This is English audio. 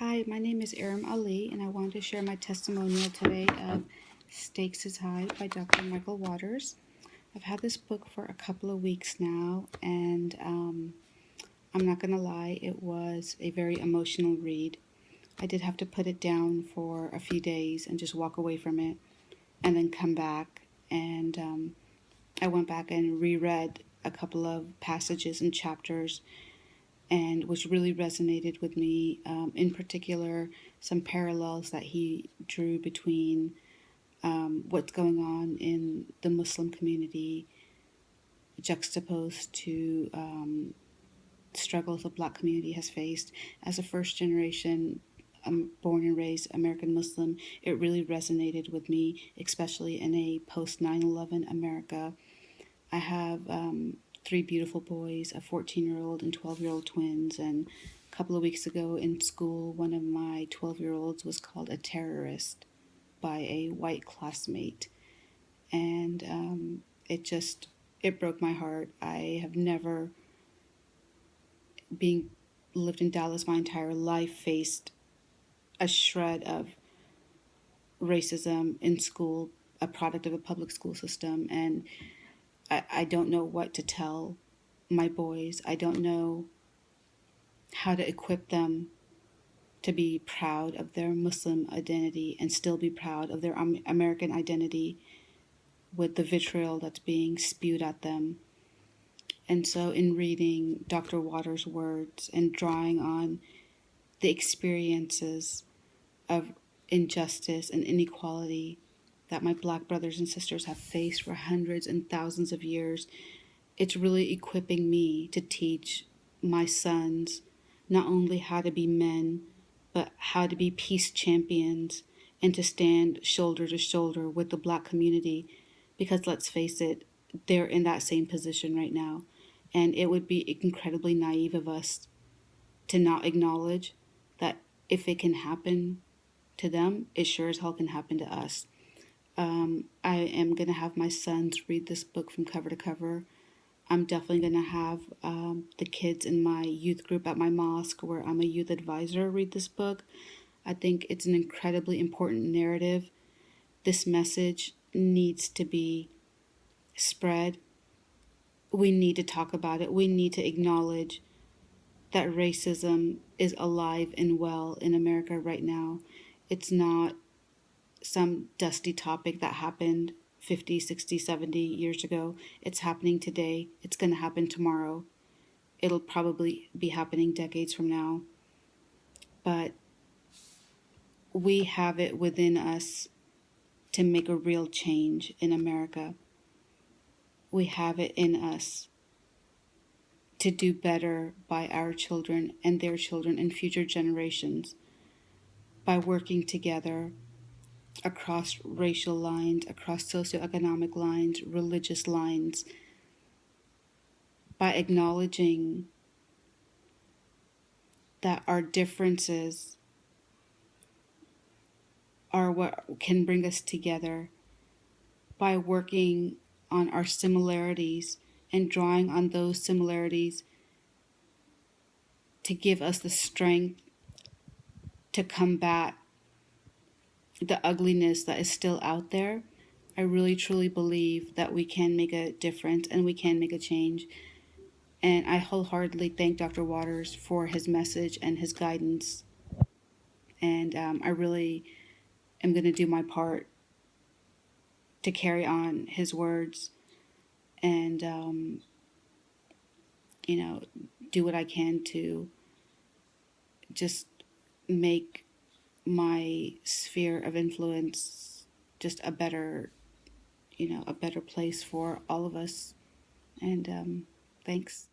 Hi, my name is Erum Ali, and I wanted to share my testimonial today of Stakes is High by Dr. Michael Waters. I've had this book for a couple of weeks now, and I'm not going to lie, it was a very emotional read. I did have to put it down for a few days and just walk away from it, and then come back. And I went back and reread a couple of passages and chapters, and which really resonated with me. In particular, some parallels that he drew between what's going on in the Muslim community, juxtaposed to struggles the Black community has faced. As a first generation born and raised American Muslim, it really resonated with me, especially in a post 9/11 America. I have three beautiful boys, a 14-year-old and 12-year-old twins, and a couple of weeks ago in school, one of my 12-year-olds was called a terrorist by a white classmate, and it broke my heart. I have never, being lived in Dallas my entire life, faced a shred of racism in school, a product of a public school system, and I don't know what to tell my boys. I don't know how to equip them to be proud of their Muslim identity and still be proud of their American identity with the vitriol that's being spewed at them. And so, in reading Dr. Waters' words and drawing on the experiences of injustice and inequality that my Black brothers and sisters have faced for hundreds and thousands of years, it's really equipping me to teach my sons not only how to be men, but how to be peace champions and to stand shoulder to shoulder with the Black community. Because let's face it, they're in that same position right now. And it would be incredibly naive of us to not acknowledge that if it can happen to them, it sure as hell can happen to us. I am going to have my sons read this book from cover to cover. I'm definitely going to have the kids in my youth group at my mosque, where I'm a youth advisor, read this book. I think it's an incredibly important narrative. This message needs to be spread. We need to talk about it. We need to acknowledge that racism is alive and well in America right now. It's not some dusty topic that happened 50, 60, 70 years ago. It's happening today. It's going to happen tomorrow. It'll probably be happening decades from now. But we have it within us to make a real change in America. We have it in us to do better by our children and their children and future generations by working together across racial lines, across socioeconomic lines, religious lines, by acknowledging that our differences are what can bring us together, by working on our similarities and drawing on those similarities to give us the strength to combat the ugliness that is still out there. I really truly believe that we can make a difference and we can make a change. And I wholeheartedly thank Dr. Waters for his message and his guidance. And I really am going to do my part to carry on his words and, do what I can to just make my sphere of influence just a better place for all of us. And thanks.